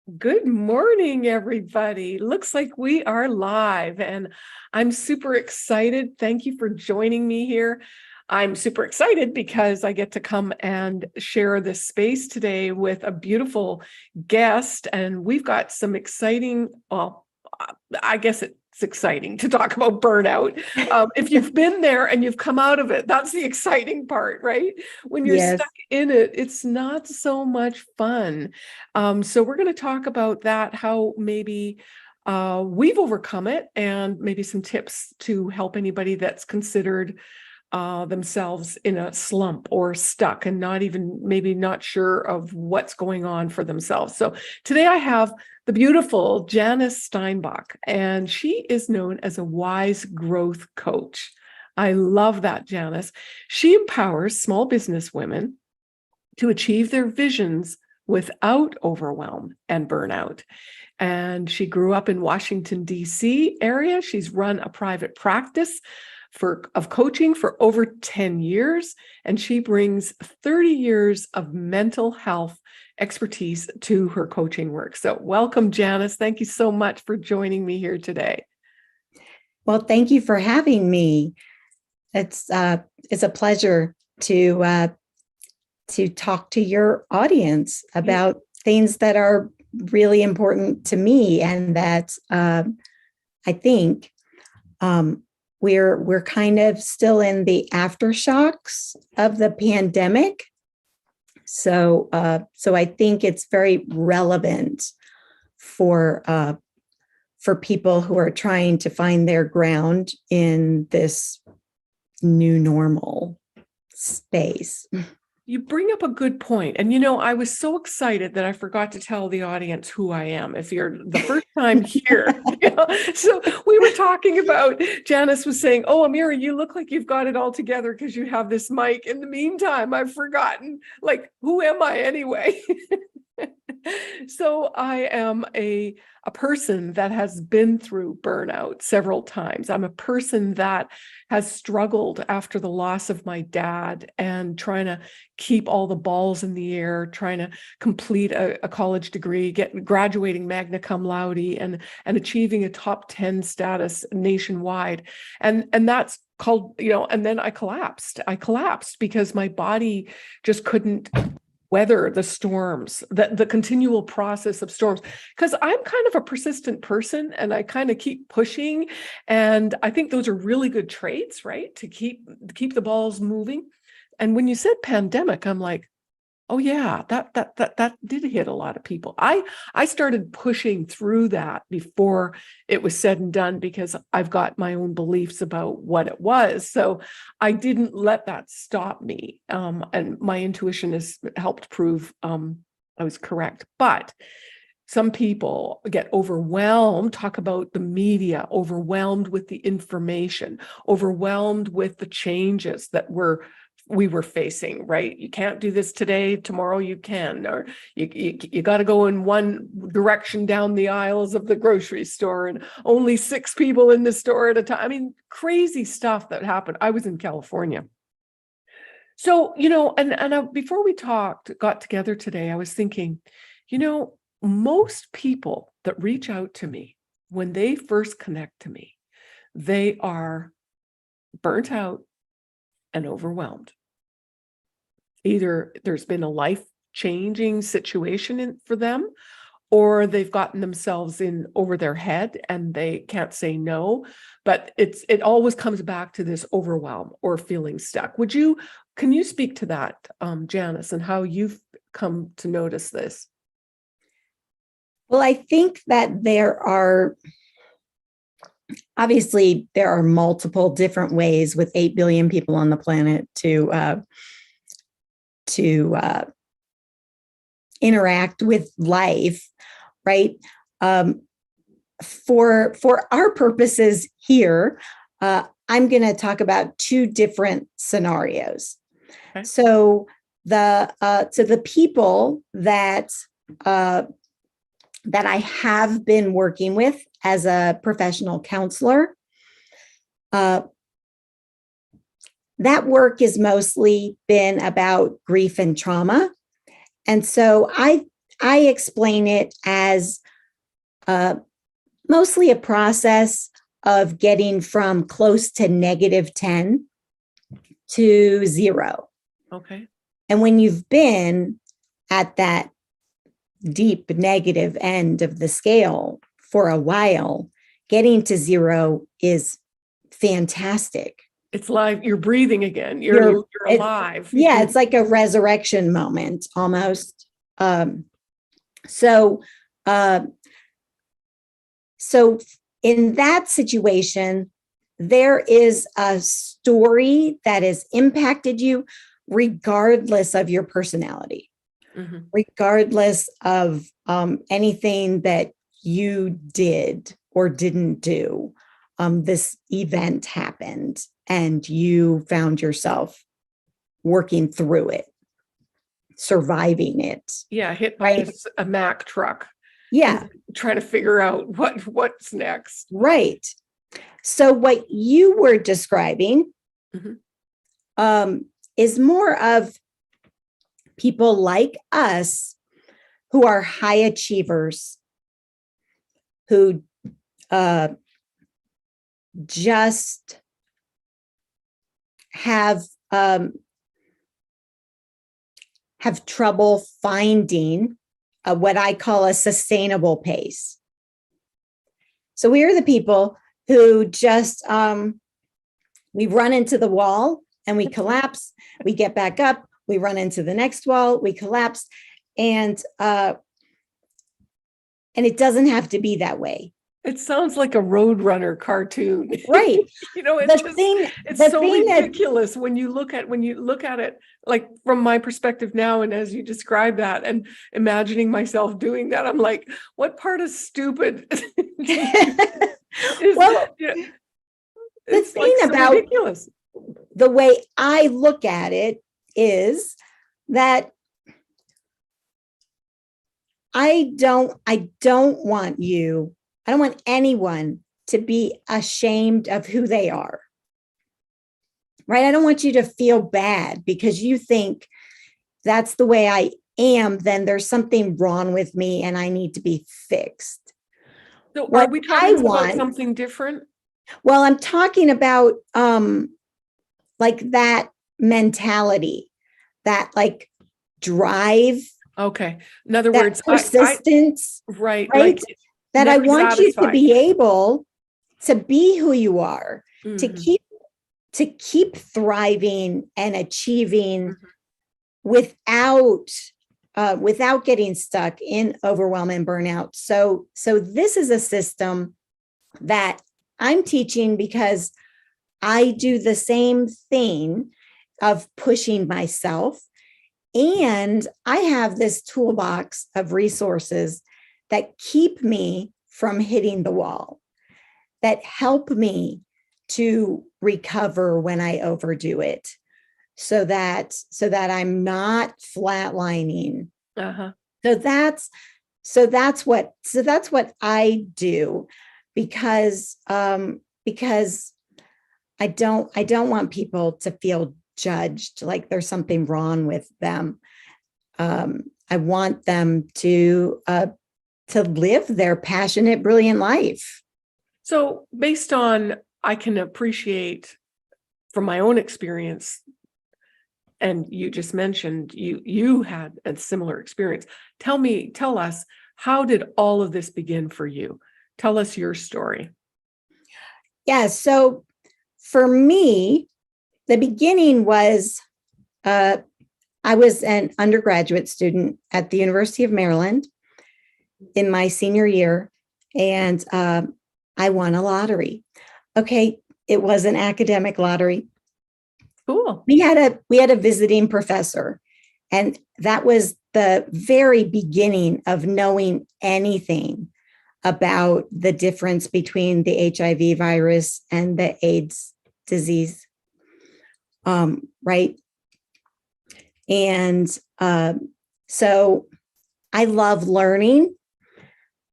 Good morning, everybody. Looks like we are live, and I'm super excited. Thank you for joining me here. I'm super excited because I get to come and share this space today with a beautiful guest, and we've got some exciting, well, I guess it's exciting to talk about burnout. If you've been there and you've come out of it, that's the exciting part, right? When you're Yes. stuck in it, it's not so much fun. So we're going to talk about that, how maybe we've overcome it, and maybe some tips to help anybody that's considered themselves in a slump or stuck and not even maybe not sure of what's going on for themselves. So today I have the beautiful Janice Steinbach, and she is known as a wise growth coach. I love that, Janice. She empowers small business women to achieve their visions without overwhelm and burnout. And she grew up in Washington, D.C. area. She's run a private practice of coaching for over 10 years, and she brings 30 years of mental health expertise to her coaching work. So welcome, Janice. Thank you so much for joining me here today. Well, thank you for having me. It's a pleasure to talk to your audience about things that are really important to me, and that I think we're kind of still in the aftershocks of the pandemic. So I think it's very relevant for people who are trying to find their ground in this new normal space. You bring up a good point. And, I was so excited that I forgot to tell the audience who I am. If you're the first time here, so we were talking about, Janice was saying, oh, Amirah, you look like you've got it all together because you have this mic. In the meantime, I've forgotten, like, who am I anyway? So I am a person that has been through burnout several times. I'm a person that has struggled after the loss of my dad and trying to keep all the balls in the air, trying to complete a college degree, graduating magna cum laude, and achieving a top 10 status nationwide. And that's called, and then I collapsed. I collapsed because my body just couldn't weather the storms, the continual process of storms, because I'm kind of a persistent person and I kind of keep pushing. And I think those are really good traits, right? To keep the balls moving. And when you said pandemic, I'm like, oh yeah, that did hit a lot of people. I started pushing through that before it was said and done because I've got my own beliefs about what it was. So I didn't let that stop me. And my intuition has helped prove I was correct. But some people get overwhelmed, talk about the media, overwhelmed with the information, overwhelmed with the changes that we were facing, right? You can't do this today, tomorrow you can, or you got to go in one direction down the aisles of the grocery store and only 6 people in the store at a time. I mean, crazy stuff that happened. I was in California. So, before we got together today, I was thinking, most people that reach out to me, when they first connect to me, they are burnt out and overwhelmed. Either there's been a life-changing situation for them, or they've gotten themselves in over their head and they can't say no. But it always comes back to this overwhelm or feeling stuck. Can you speak to that, Janice, and how you've come to notice this? Well, I think that obviously there are multiple different ways with 8 billion people on the planet to interact with life, right? For our purposes here, I'm going to talk about 2 different scenarios. Okay. So the people that I have been working with as a professional counselor, that work has mostly been about grief and trauma. And so I explain it as mostly a process of getting from close to -10 to 0. Okay. And when you've been at that deep negative end of the scale for a while, getting to 0 is fantastic. It's live. You're breathing again. You're alive. Yeah, it's like a resurrection moment almost. So in that situation, there is a story that has impacted you regardless of your personality, regardless of anything that you did or didn't do. This event happened and you found yourself working through it, surviving it. Yeah, hit by Right. a Mack truck. Yeah. Trying to figure out what's next. Right. So what you were describing is more of people like us who are high achievers, who just have trouble finding what I call a sustainable pace. So we are the people who just we run into the wall and we collapse, we get back up, we run into the next wall, we collapse, and it doesn't have to be that way. It sounds like a Roadrunner cartoon. Right. It's so ridiculous when you look at it, like from my perspective now, and as you describe that and imagining myself doing that, I'm like, what part of stupid is, well, the thing like so about ridiculous. The way I look at it is that I don't want anyone to be ashamed of who they are. Right? I don't want you to feel bad because you think that's the way I am, then there's something wrong with me and I need to be fixed. So are we talking about something different? Well, I'm talking about like that mentality, that like drive. Okay. In other words, persistence. Right. Like, that I want you to be able to be who you are, to keep thriving and achieving without getting stuck in overwhelm and burnout. So this is a system that I'm teaching because I do the same thing of pushing myself. And I have this toolbox of resources that keep me from hitting the wall, that help me to recover when I overdo it, so that I'm not flatlining. So that's what I do, because I don't want people to feel judged, like there's something wrong with them. I want them to live their passionate, brilliant life. So based on, I can appreciate from my own experience, and you just mentioned you had a similar experience. Tell us, how did all of this begin for you? Tell us your story. Yeah, so for me, the beginning was, I was an undergraduate student at the University of Maryland in my senior year, and I won a lottery. Okay, it was an academic lottery. Cool. We had a visiting professor, and that was the very beginning of knowing anything about the difference between the HIV virus and the AIDS disease. Right. And so I love learning.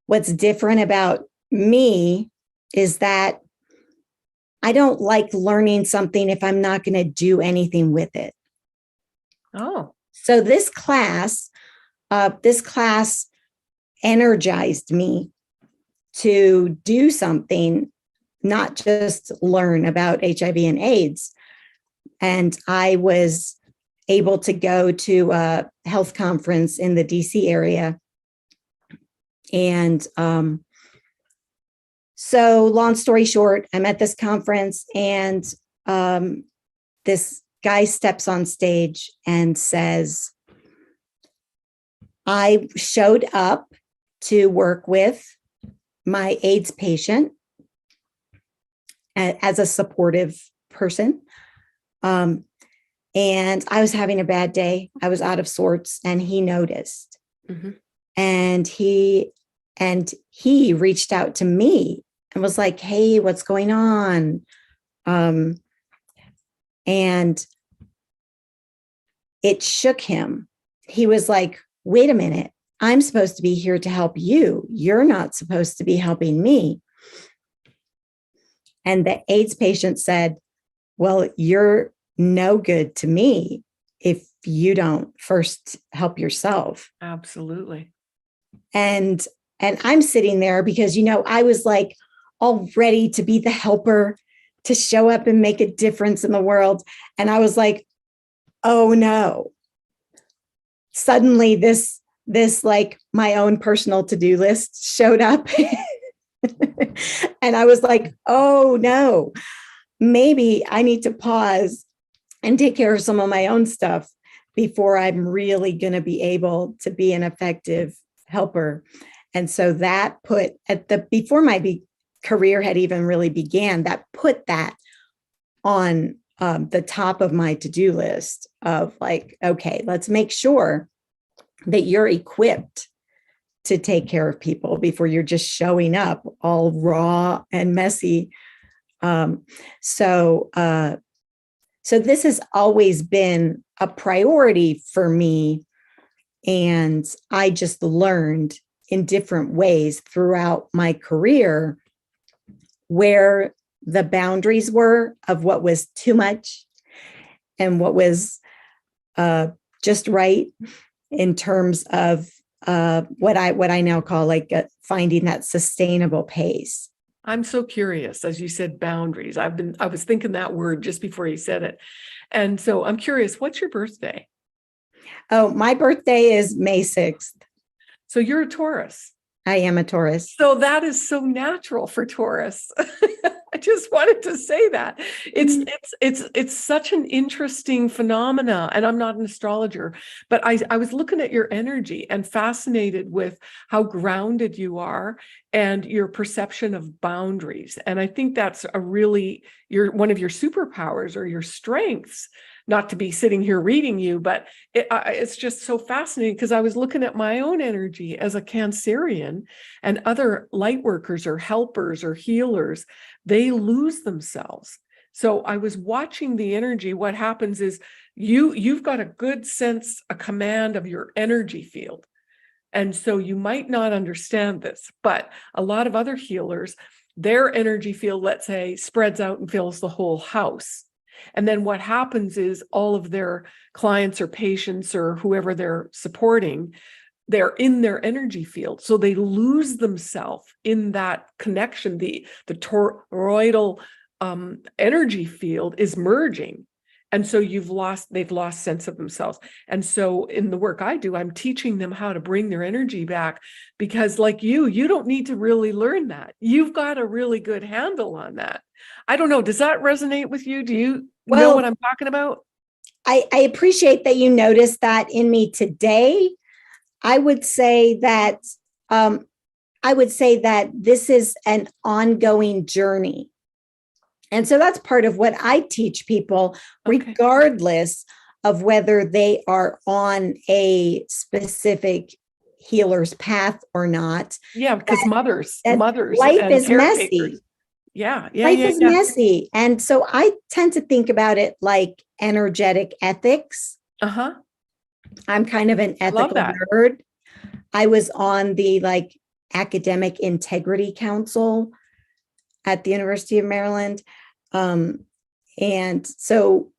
What's different about me is that I don't like learning something if I'm not going to do anything with it. Oh. So this class this class energized me to do something, not just learn about HIV and AIDS. And I was able to go to a health conference in the DC area. And so long story short, I'm at this conference, and this guy steps on stage and says, I showed up to work with my AIDS patient as a supportive person. And I was having a bad day. I was out of sorts, and he noticed. Mm-hmm. And he reached out to me and was like, hey, what's going on? And it shook him. He was like, wait a minute, I'm supposed to be here to help you. You're not supposed to be helping me. And the AIDS patient said, well, you're no good to me if you don't first help yourself. Absolutely. And I'm sitting there because, I was like all ready to be the helper, to show up and make a difference in the world. And I was like, oh no. Suddenly this like my own personal to-do list showed up. And I was like, oh no, maybe I need to pause and take care of some of my own stuff before I'm really going to be able to be an effective helper. And so that put before my career had even really began, that put that on the top of my to-do list of like, okay, let's make sure that you're equipped to take care of people before you're just showing up all raw and messy. So this has always been a priority for me. And I just learned in different ways throughout my career where the boundaries were of what was too much and what was just right in terms of what I now call like finding that sustainable pace. I'm so curious, as you said, boundaries. I was thinking that word just before you said it. And so I'm curious, what's your birthday? Oh, my birthday is May 6th. So you're a Taurus. I am a Taurus. So that is so natural for Taurus. I just wanted to say that it's such an interesting phenomena, and I'm not an astrologer, but I was looking at your energy and fascinated with how grounded you are and your perception of boundaries. And I think that's one of your superpowers or your strengths. Not to be sitting here reading you, but it's just so fascinating because I was looking at my own energy as a Cancerian, and other light workers or helpers or healers, they lose themselves. So I was watching the energy. What happens is you've got a good sense, a command of your energy field. And so you might not understand this, but a lot of other healers, their energy field, let's say, spreads out and fills the whole house. And then what happens is all of their clients or patients or whoever they're supporting, they're in their energy field. So they lose themselves in that connection. The toroidal energy field is merging. And so they've lost sense of themselves. And so in the work I do, I'm teaching them how to bring their energy back, because like you don't need to really learn that. You've got a really good handle on that. I don't know. Does that resonate with you? Do you know what I'm talking about? I appreciate that you noticed that in me today. I would say that this is an ongoing journey. And so that's part of what I teach people, regardless of whether they are on a specific healer's path or not. Yeah, because mothers, life is messy. Life is messy. And so I tend to think about it like energetic ethics. Uh-huh. I'm kind of an ethical nerd. I was on the Academic Integrity Council at the University of Maryland. And so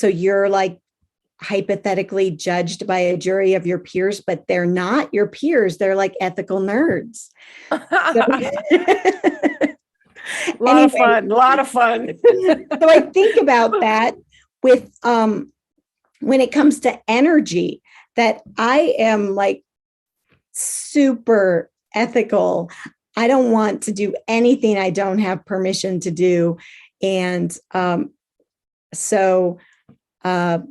you're like, hypothetically judged by a jury of your peers, but they're not your peers. They're like ethical nerds. So, Lot of anyway, fun, lot of fun. so I think about that with when it comes to energy, that I am like super ethical. I don't want to do anything I don't have permission to do. And so, but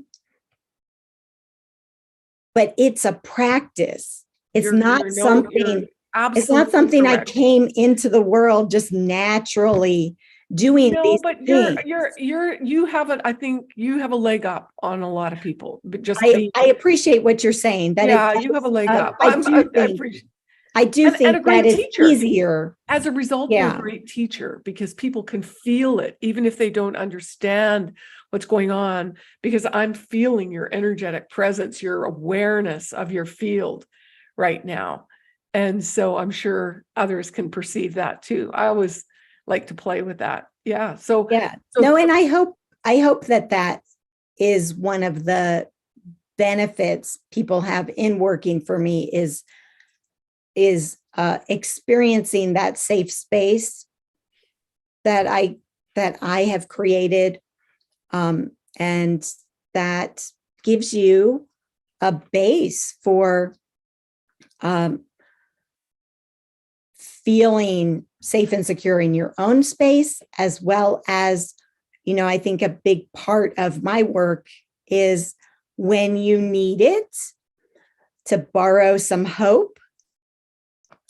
it's a practice. It's You're not something, it's not absolutely something I correct. came into the world just naturally doing No, these but things. you have a, I think you have a leg up on a lot of people, but just I, being, I appreciate what you're saying. That yeah, it you have a leg up. I do I think, appreciate, I do and a think that great it's teacher. easier. As a result, you're a Yeah. great teacher because people can feel it, even if they don't understand what's going on, because I'm feeling your energetic presence, your awareness of your field right now. And so I'm sure others can perceive that too. I always like to play with that. Yeah. Yeah. So No, and I hope that that is one of the benefits people have in working for me is experiencing that safe space that I have created, and that gives you a base for feeling safe and secure in your own space, as well as, I think a big part of my work is when you need it, to borrow some hope.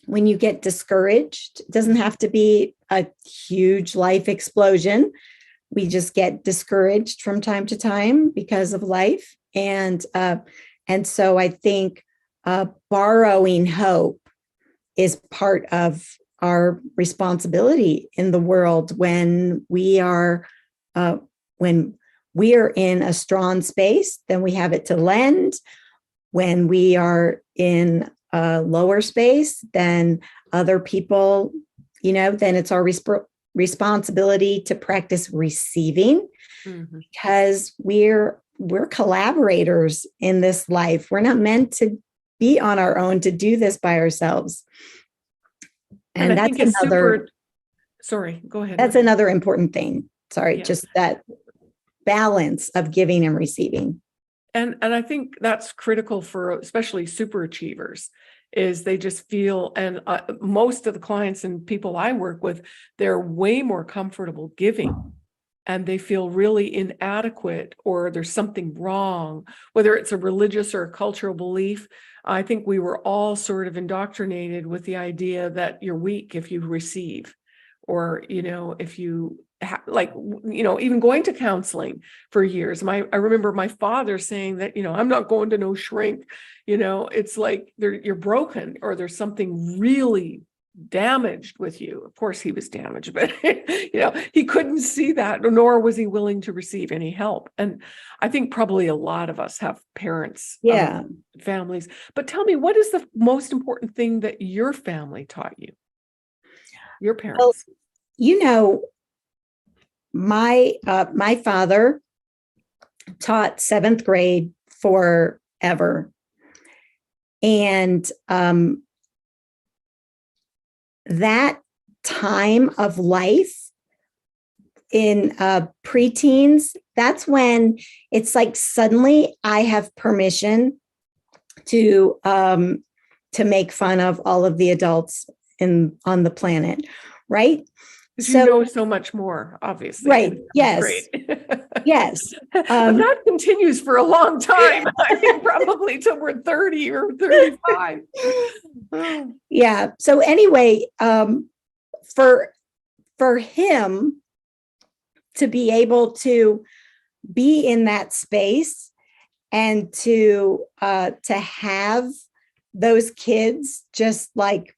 When you get discouraged, it doesn't have to be a huge life explosion. We just get discouraged from time to time because of life. And so I think borrowing hope is part of our responsibility in the world when we are in a strong space. Then we have it to lend. When we are in a lower space, then other people, then it's our responsibility to practice receiving, because we're collaborators in this life. We're not meant to be on our own, to do this by ourselves. And I that's think it's another, sorry, go ahead. that's another important thing. Sorry, Yeah. just that balance of giving and receiving. And I think that's critical for especially super achievers, is they just feel, and most of the clients and people I work with, they're way more comfortable giving, and they feel really inadequate, or there's something wrong, whether it's a religious or a cultural belief. I think we were all sort of indoctrinated with the idea that you're weak if you receive, or, if you even going to counseling for years. I remember my father saying that, I'm not going to no shrink, it's like you're broken, or there's something really damaged with you. Of course he was damaged, but he couldn't see that, nor was he willing to receive any help. And I think probably a lot of us have parents, Yeah. families. But tell me, what is the most important thing that your family taught you? Your parents? Well, my father taught seventh grade forever. And that time of life in preteens, that's when it's like suddenly I have permission to make fun of all of the adults on the planet, right? So so much more, obviously. Right. Yes. Great. Yes. But that continues for a long time. I think probably till we're 30 or 35. Yeah. So anyway, for him to be able to be in that space and to have those kids just like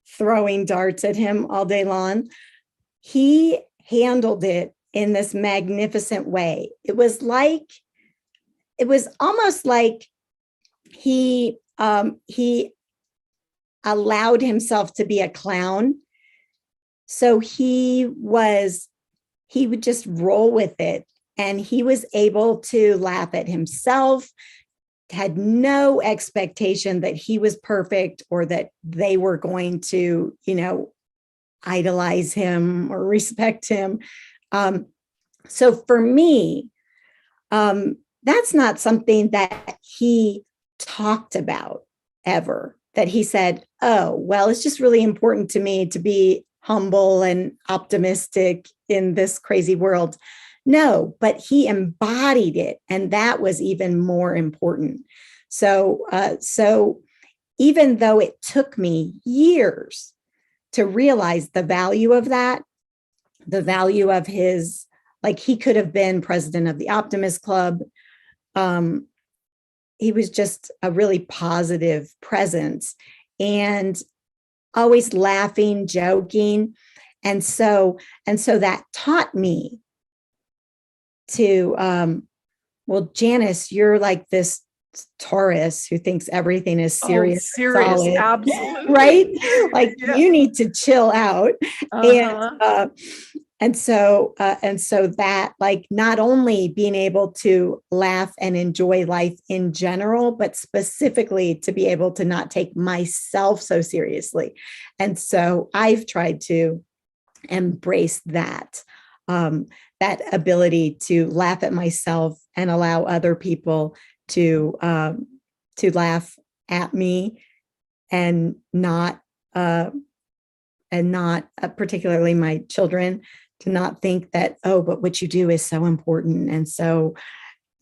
throwing darts at him all day long, he handled it in this magnificent way. It was almost like he allowed himself to be a clown. So he would just roll with it. and he was able to laugh at himself, had no expectation that he was perfect or that they were going to, idolize him or respect him. So for me, that's not something that he talked about ever, that he said, oh, well, it's just really important to me to be humble and optimistic in this crazy world. No, but he embodied it. And that was even more important. So even though it took me years to realize the value of that, the value of his, like he could have been president of the Optimist Club. He was just a really positive presence and always laughing, joking. And so that taught me to, well, Janice, you're like this Taurus who thinks everything is serious, serious, solid, absolutely, right? Like you need to chill out. And so that, like, not only being able to laugh and enjoy life in general, but specifically to be able to not take myself so seriously. And so I've tried to embrace that, that ability to laugh at myself and allow other people to laugh at me, and not particularly my children, to not think that, oh, but what you do is so important, and so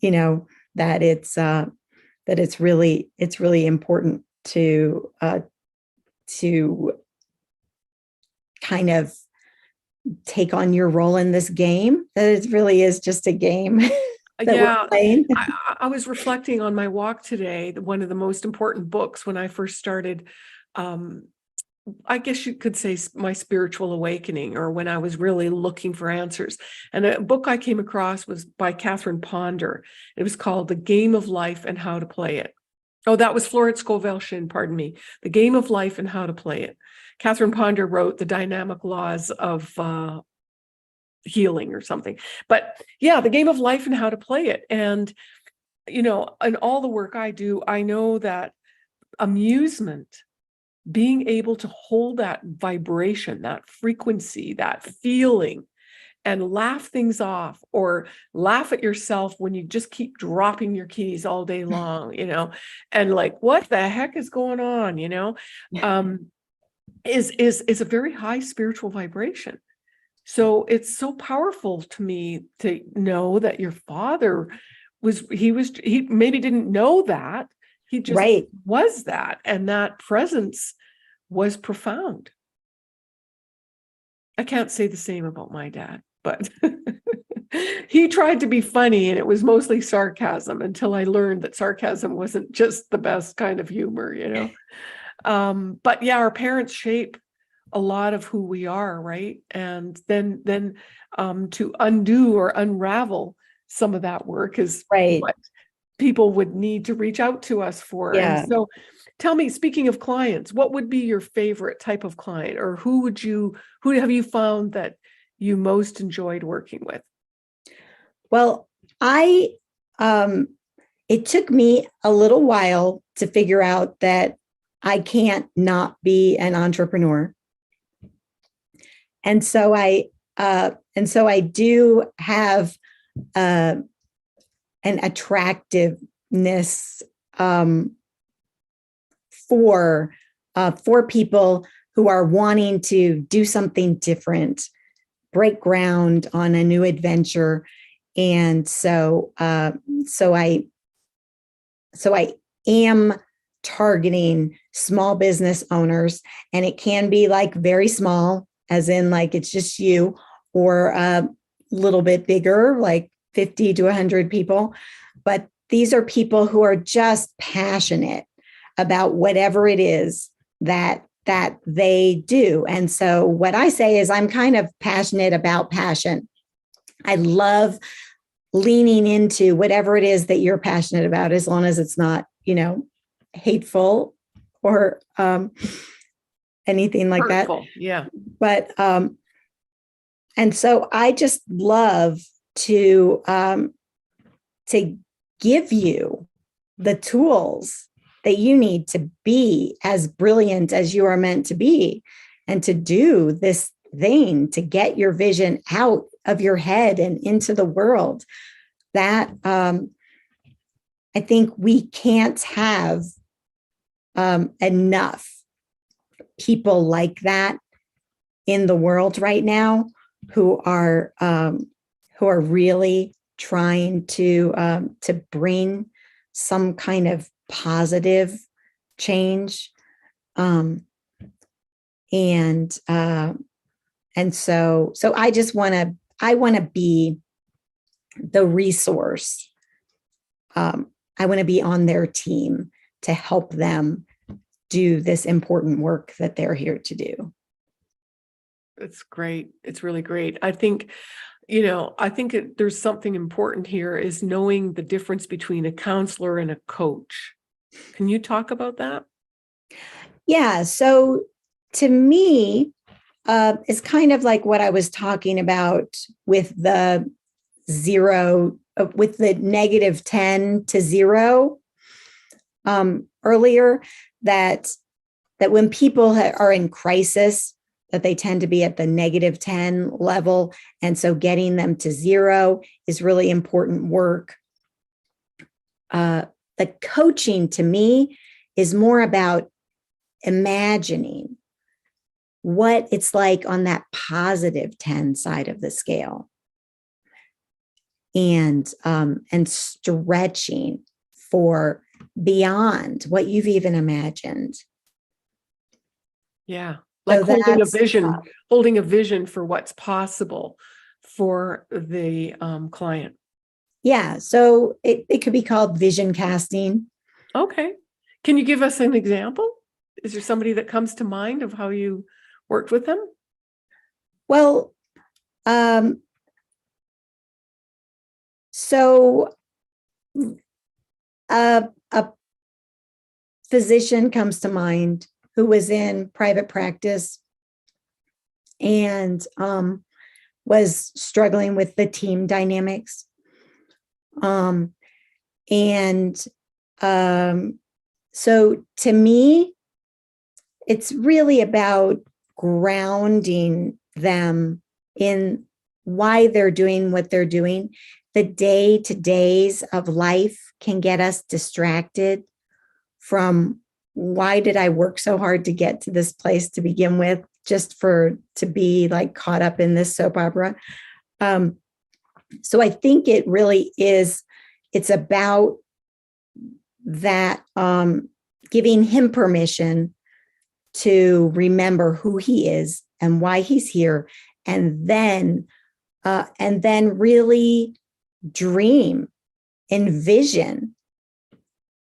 that it's really important to kind of take on your role in this game, that it really is just a game. Yeah, I was reflecting on my walk today. One of the most important books when I first started, I guess you could say, my spiritual awakening, or when I was really looking for answers. And a book I came across was by Catherine Ponder. It was called The Game of Life and How to Play It. Oh, that was Florence Scovel Shinn, pardon me. The Game of Life and How to Play It. Catherine Ponder wrote The Dynamic Laws of Healing or something. But yeah, The Game of Life and How to Play It. And, in all the work I do, I know that amusement, being able to hold that vibration, that frequency, that feeling, and laugh things off, or laugh at yourself when you just keep dropping your keys all day long, and like, what the heck is going on, is a very high spiritual vibration. So it's so powerful to me to know that your father he maybe didn't know that. He just was that. And that presence was profound. I can't say the same about my dad, but he tried to be funny, and it was mostly sarcasm, until I learned that sarcasm wasn't just the best kind of humor, But yeah, our parents shape a lot of who we are, right? And then to undo or unravel some of that work is what people would need to reach out to us for. Yeah. And so tell me, speaking of clients, what would be your favorite type of client, or who have you found that you most enjoyed working with? Well, it took me a little while to figure out that I can't not be an entrepreneur. And so I do have an attractiveness for people who are wanting to do something different, break ground on a new adventure. And so I am targeting small business owners, and it can be like very small, as in like it's just you, or a little bit bigger, like 50 to 100 people. But these are people who are just passionate about whatever it is that they do. And so what I say is, I'm kind of passionate about passion. I love leaning into whatever it is that you're passionate about, as long as it's not, hateful or anything like hurtful. That. Yeah. But and so I just love to to give you the tools that you need to be as brilliant as you are meant to be, and to do this thing, to get your vision out of your head and into the world. That I think we can't have enough people like that in the world right now, who are really trying to bring some kind of positive change, and so I want to be the resource. I want to be on their team to help them do this important work that they're here to do. It's great. It's really great. I think, there's something important here, is knowing the difference between a counselor and a coach. Can you talk about that? Yeah. So to me, it's kind of like what I was talking about with the with the -10 to 0 earlier, that when people are in crisis, that they tend to be at the -10 level. And so getting them to 0 is really important work. The coaching to me is more about imagining what it's like on that +10 side of the scale, and stretching for beyond what you've even imagined. Yeah. Like So holding a vision for what's possible for the client. yeah. So it could be called vision casting. Okay. Can you give us an example? Is there somebody that comes to mind of how you worked with them? Well, so a physician comes to mind who was in private practice and was struggling with the team dynamics. So to me, it's really about grounding them in why they're doing what they're doing. The day-to-days of life can get us distracted from, why did I work so hard to get to this place to begin with, just to be like caught up in this soap opera. So I think it really is, it's about that, giving him permission to remember who he is and why he's here, and then really dream, envision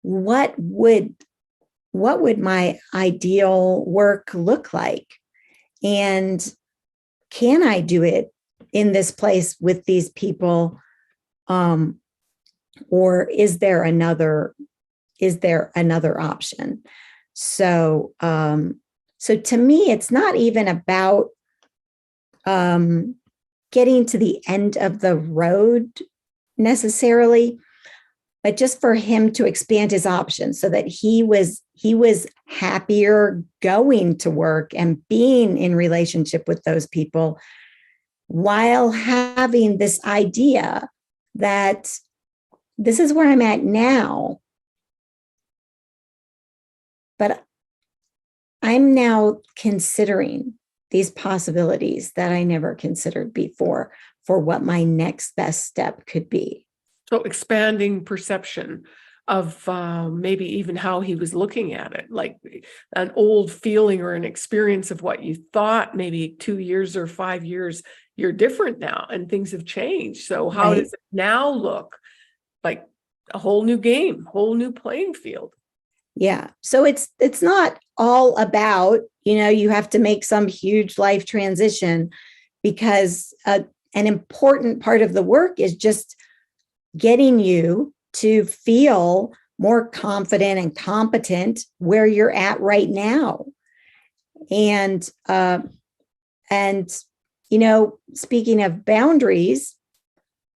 what would my ideal work look like, and can I do it in this place with these people, or is there another option? So to me, it's not even about getting to the end of the road necessarily, but just for him to expand his options so that he was happier going to work and being in relationship with those people, while having this idea that this is where I'm at now, but I'm now considering these possibilities that I never considered before for what my next best step could be. So expanding perception of maybe even how he was looking at it, like an old feeling or an experience of what you thought maybe 2 years or 5 years, you're different now and things have changed. So how does it now look? Like a whole new game, whole new playing field. Yeah. So it's not all about, you have to make some huge life transition, because an important part of the work is just getting you to feel more confident and competent where you're at right now. And speaking of boundaries,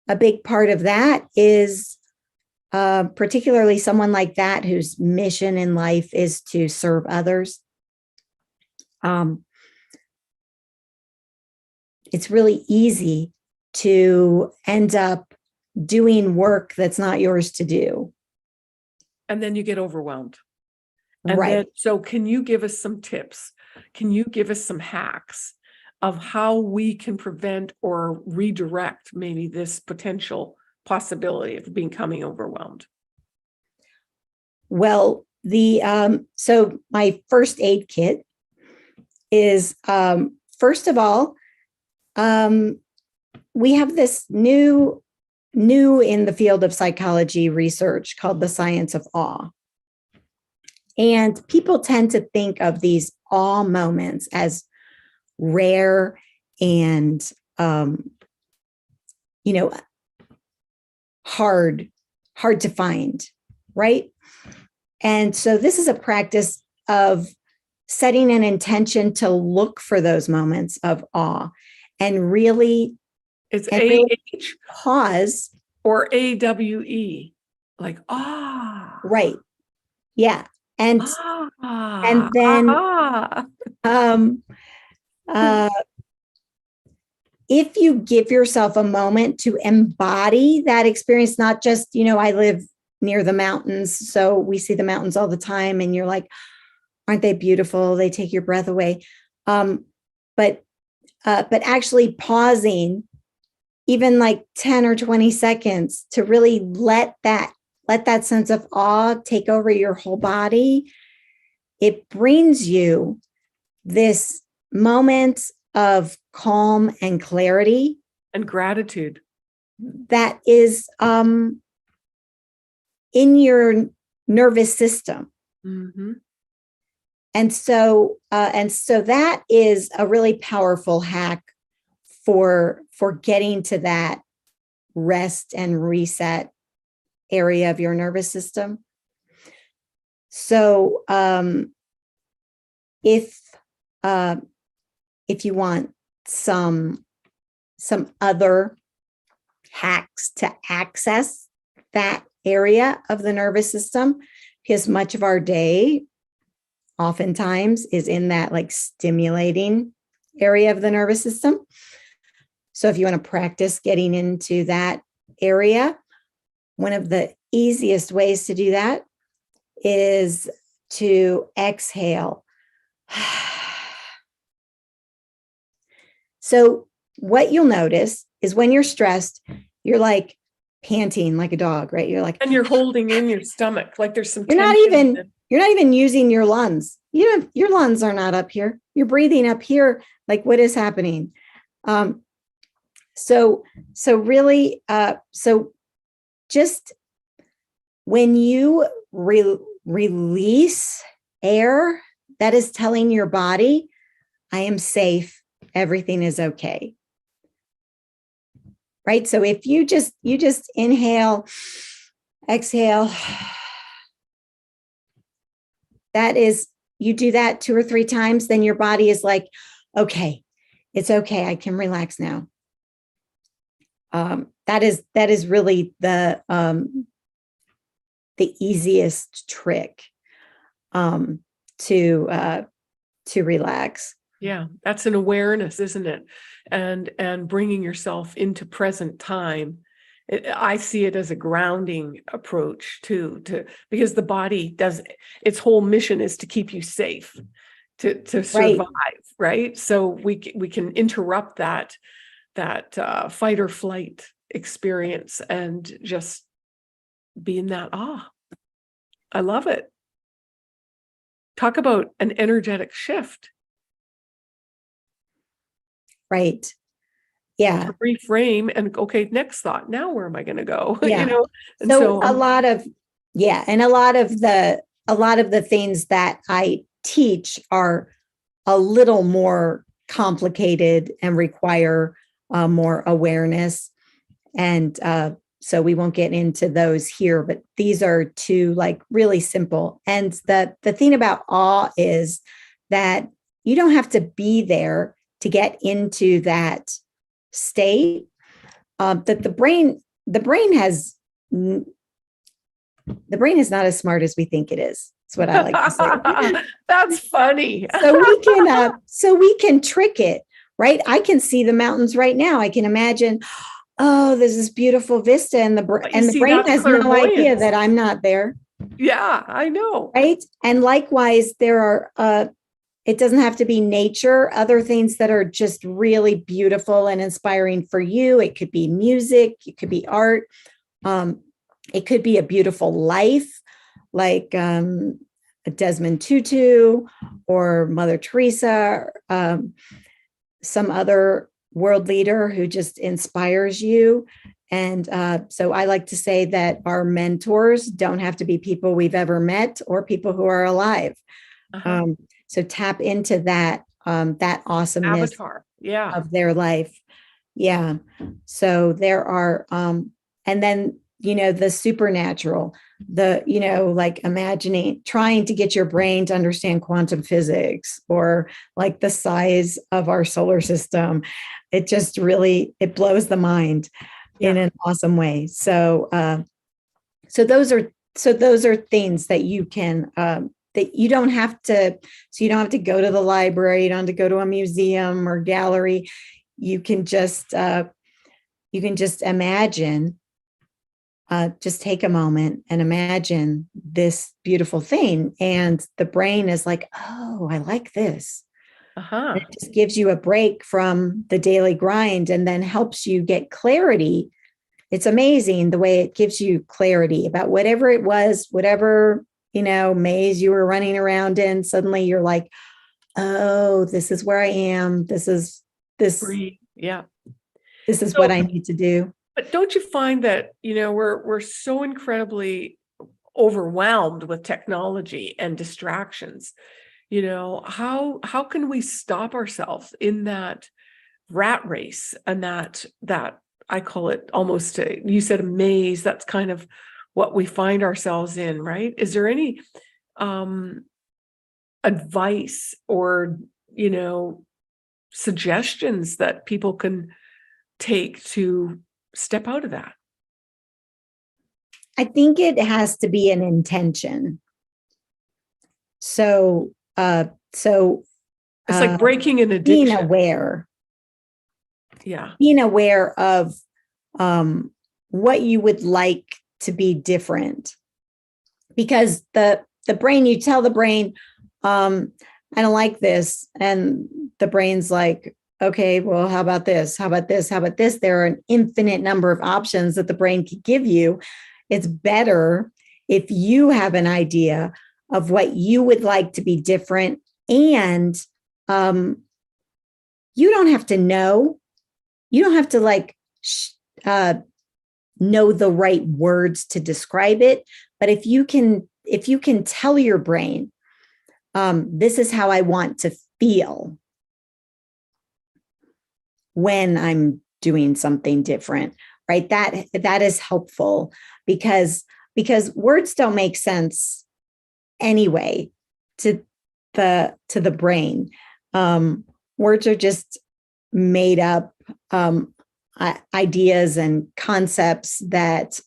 a big part of that is particularly someone like that whose mission in life is to serve others. It's really easy to end up doing work that's not yours to do. And then you get overwhelmed. And Right. then, so can you give us some tips? Can you give us some hacks of how we can prevent or redirect maybe this potential possibility of becoming overwhelmed? Well, so my first aid kit is, first of all, we have this new in the field of psychology research called the science of awe. And people tend to think of these awe moments as rare and, hard to find, right? And so this is a practice of setting an intention to look for those moments of awe and really, It's really A-H pause. or A-W-E, like, Right. Yeah. And ah, then ah. uh, if you give yourself a moment to embody that experience, not just, I live near the mountains, so we see the mountains all the time, and you're like, aren't they beautiful? They take your breath away. But actually pausing even like 10 or 20 seconds to really let that sense of awe take over your whole body, it brings you this moment of calm and clarity And gratitude. that is in your nervous system. Mm-hmm. And so that is a really powerful hack for getting to that rest and reset area of your nervous system. So if you want some other hacks to access that area of the nervous system, because much of our day oftentimes is in that like stimulating area of the nervous system. So if you want to practice getting into that area, one of the easiest ways to do that is to exhale. So what you'll notice is when you're stressed, you're like panting like a dog, right? You're like, And you're holding in your stomach, like there's some you're not tension. even using your lungs. Your lungs are not up here. You're breathing up here. Like, what is happening? So just when you release air, that is telling your body, I am safe. Everything is okay. Right? So if you just inhale, exhale, that is, you do that 2 or 3 times, then your body is like, okay, it's okay. I can relax now. That is really the easiest trick to relax. Yeah, that's an awareness, isn't it? And bringing yourself into present time. I see it as a grounding approach too, because the body does, its whole mission is to keep you safe, to survive, right? So we can interrupt that fight or flight experience and just be in that awe. I love it. Talk about an energetic shift. Right. Yeah. To reframe and okay, next thought. Now where am I going to go? Yeah. And so a lot of the things that I teach are a little more complicated and require more awareness. And so we won't get into those here, but these are 2 like really simple. And the thing about awe is that you don't have to be there to get into that state. that the brain has, the brain is not as smart as we think it is. That's what I like to say. That's funny. So we can trick it, right? I can see the mountains right now. I can imagine, oh, there's this beautiful vista, and the brain has no idea that I'm not there. Yeah, I know. Right. And likewise, there are, it doesn't have to be nature, other things that are just really beautiful and inspiring for you. It could be music, it could be art. It could be a beautiful life, like Desmond Tutu or Mother Teresa, some other world leader who just inspires you. And so I like to say that our mentors don't have to be people we've ever met or people who are alive. So tap into that awesomeness Avatar, of their life. Yeah. So there are, and then, the supernatural, like trying to get your brain to understand quantum physics or like the size of our solar system. It just really, it blows the mind in an awesome way. So, so those are things that you can, that you don't have to, so you don't have to go to the library, you don't have to go to a museum or gallery. You can just imagine, just take a moment and imagine this beautiful thing. And the brain is like, oh, I like this. It just gives you a break from the daily grind and then helps you get clarity. It's amazing the way it gives you clarity about whatever it was, whatever, maze you were running around in. Suddenly you're like, oh, this is where I am. This is Breathe. Yeah. This is what I need to do. But don't you find that, we're so incredibly overwhelmed with technology and distractions? How can we stop ourselves in that rat race and that I call it almost you said a maze, that's kind of what we find ourselves in, right? Is there any advice or suggestions that people can take to step out of that? I think it has to be an intention. So it's like breaking an addiction. Being aware. Yeah. Being aware of what you would like to be different. Because the brain, you tell the brain, I don't like this. And the brain's like, okay, well, how about this? How about this? How about this? There are an infinite number of options that the brain could give you. It's better if you have an idea of what you would like to be different. And you don't have to know. You don't have to know the right words to describe it. But if you can tell your brain, this is how I want to feel when I'm doing something different, right? That is helpful because words don't make sense anyway to the brain. Words are just made up ideas and concepts that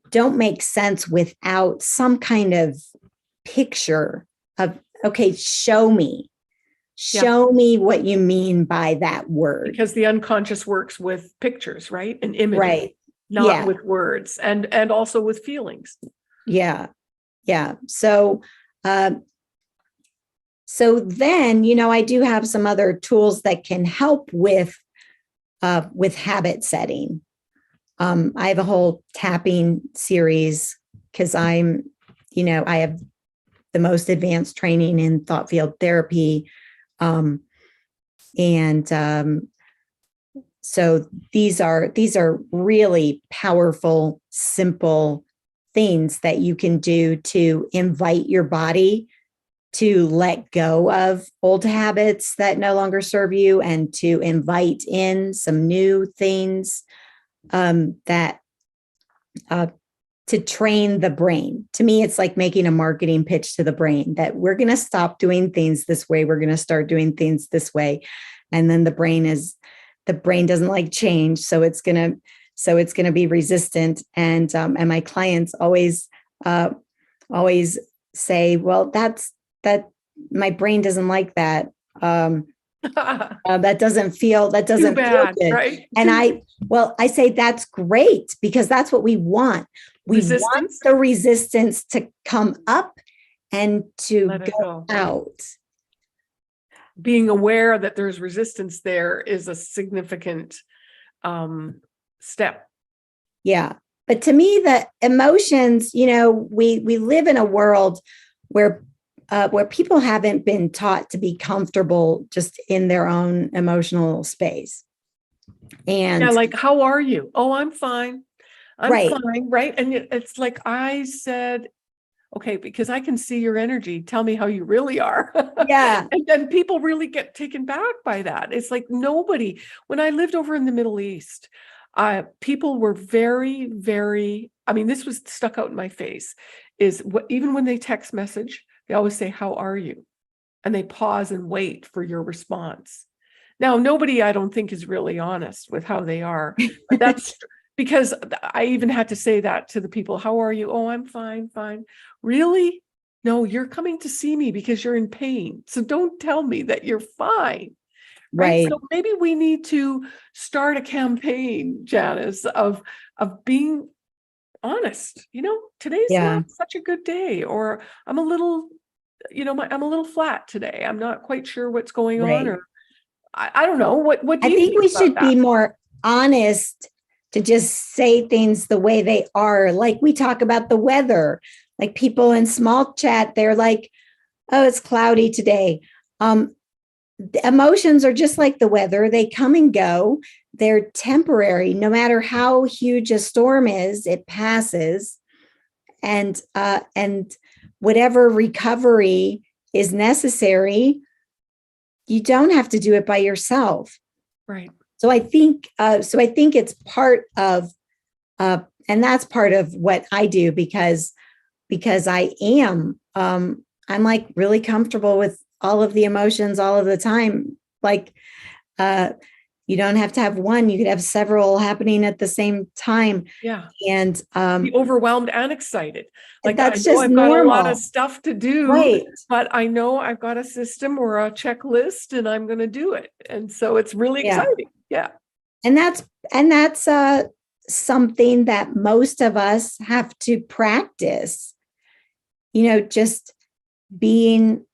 don't make sense without some kind of picture of, okay, show me what you mean by that word. Because the unconscious works with pictures, right? And images, right? Not with words, and also with feelings. Yeah. So then, I do have some other tools that can help with habit setting. I have a whole tapping series because I have the most advanced training in thought field therapy. So these are really powerful, simple things that you can do to invite your body to let go of old habits that no longer serve you and to invite in some new things to train the brain. To me, it's like making a marketing pitch to the brain that we're going to stop doing things this way. We're going to start doing things this way. And then the brain is the brain doesn't like change, so it's gonna be resistant. And my clients always say, well, that my brain doesn't like that. That doesn't feel Too bad, good. right? And I say that's great, because that's what we want. We want Resistance. the resistance to come up and to Let it go go. out. Being aware that there's resistance there is a significant step. Yeah. But to me, the emotions, we live in a world where people haven't been taught to be comfortable just in their own emotional space. And yeah, like, how are you? Oh, I'm fine. I'm right. fine, right? And it's like I said, okay, because I can see your energy. Tell me how you really are. Yeah. And then people really get taken back by that. It's like nobody, when I lived over in the Middle East, people were very, very, I mean, this was stuck out in my face, is what, even when they text message, they always say, how are you? And they pause and wait for your response. Now, nobody, I don't think, is really honest with how they are, but that's because I even had to say that to the people. How are you? Oh, I'm fine, fine. Really? No, you're coming to see me because you're in pain. So don't tell me that you're fine. Right. So maybe we need to start a campaign, Janice, of being honest. Today's not such a good day, or I'm a little, I'm a little flat today. I'm not quite sure what's going on, or I don't know. What do you think we about should that? be more honest to just say things the way they are. Like we talk about the weather, like people in small chat, they're like, oh, it's cloudy today. The emotions are just like the weather. They come and go. They're temporary. No matter how huge a storm is, it passes. And whatever recovery is necessary, you don't have to do it by yourself. Right. So I think it's part of, and that's part of what I do, because I am, I'm like really comfortable with all of the emotions all of the time. Like, you don't have to have one, you could have several happening at the same time. Yeah. And be overwhelmed and excited. Like, that's I know just I've got a lot normal. of stuff to do, Right. but I know I've got a system or a checklist and I'm going to do it. And so it's really exciting. Yeah. And that's something that most of us have to practice, just being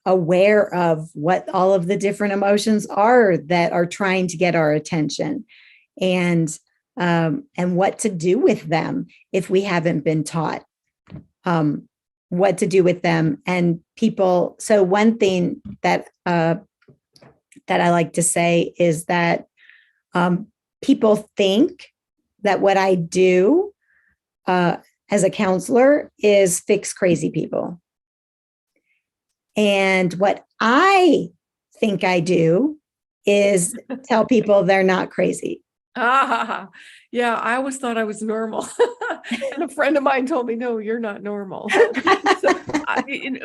aware of what all of the different emotions are that are trying to get our attention, and what to do with them if we haven't been taught what to do with them. And people, so one thing that I like to say is that people think that what I do as a counselor is fix crazy people. And what I think I do is tell people they're not crazy. Yeah, I always thought I was normal. And a friend of mine told me, no, you're not normal. So,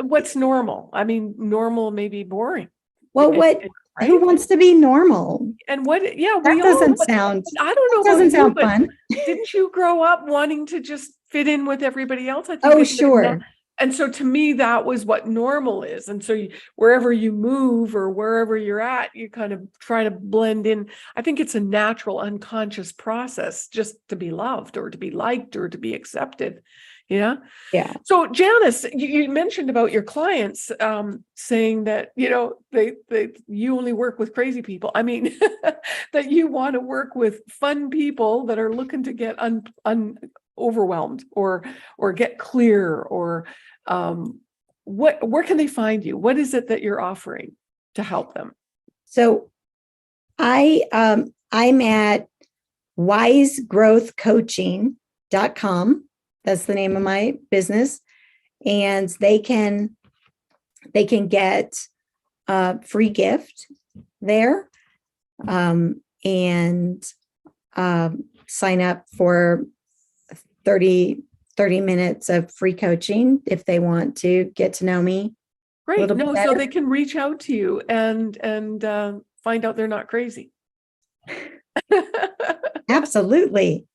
what's normal? I mean, normal may be boring. Well, right? Who wants to be normal? And what, yeah, that doesn't sound, I don't know. Doesn't sound fun. Didn't you grow up wanting to just fit in with everybody else? I think. Oh, sure. And so to me, that was what normal is. And so wherever you move or wherever you're at, you kind of try to blend in. I think it's a natural, unconscious process just to be loved or to be liked or to be accepted. Yeah. Yeah. So Janice, you mentioned about your clients saying that, you only work with crazy people. I mean, that you want to work with fun people that are looking to get overwhelmed or get clear, or where can they find you? What is it that you're offering to help them? So I'm at wisegrowthcoaching.com. That's the name of my business. And they can get a free gift there, and sign up for 30 minutes of free coaching if they want to get to know me. Great. No, so they can reach out to you and find out they're not crazy. Absolutely.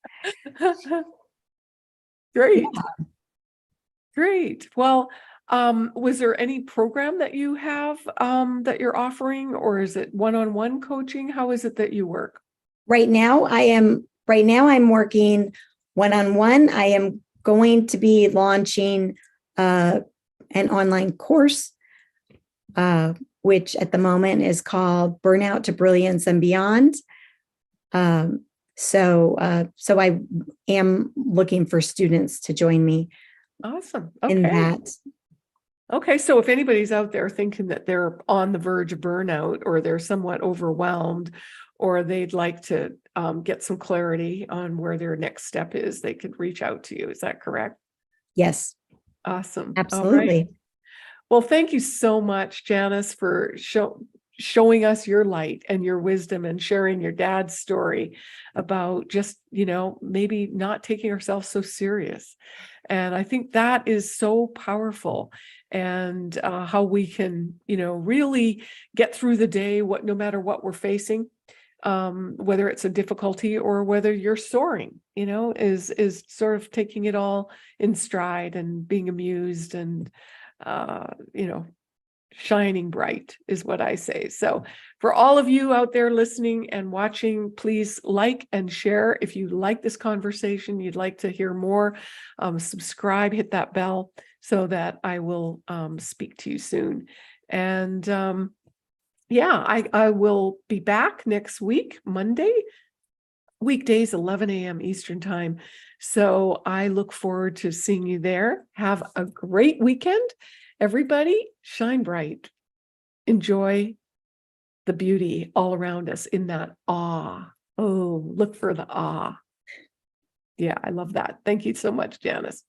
Great. Yeah. Great. Well, was there any program that you have that you're offering, or is it one-on-one coaching? How is it that you work? Right now I'm working one-on-one. I am going to be launching an online course, which at the moment is called Burnout to Brilliance and Beyond. So I am looking for students to join me Awesome. in Okay. that. Okay. So if anybody's out there thinking that they're on the verge of burnout, or they're somewhat overwhelmed, or they'd like to get some clarity on where their next step is, they could reach out to you. Is that correct? Yes, Awesome. All right. absolutely. Well, thank you so much, Janice, for showing us your light and your wisdom, and sharing your dad's story about just, maybe not taking ourselves so serious. And I think that is so powerful, and how we can, really get through the day, no matter what we're facing, whether it's a difficulty or whether you're soaring, is sort of taking it all in stride and being amused and, shining bright is what I say. So for all of you out there listening and watching, please like and share. If you like this conversation, you'd like to hear more, subscribe, hit that bell so that I will speak to you soon. And I will be back next week, Monday, weekdays, 11 a.m. Eastern time. So I look forward to seeing you there. Have a great weekend. Everybody, shine bright. Enjoy the beauty all around us in that awe. Oh, look for the awe. Yeah, I love that. Thank you so much, Janice.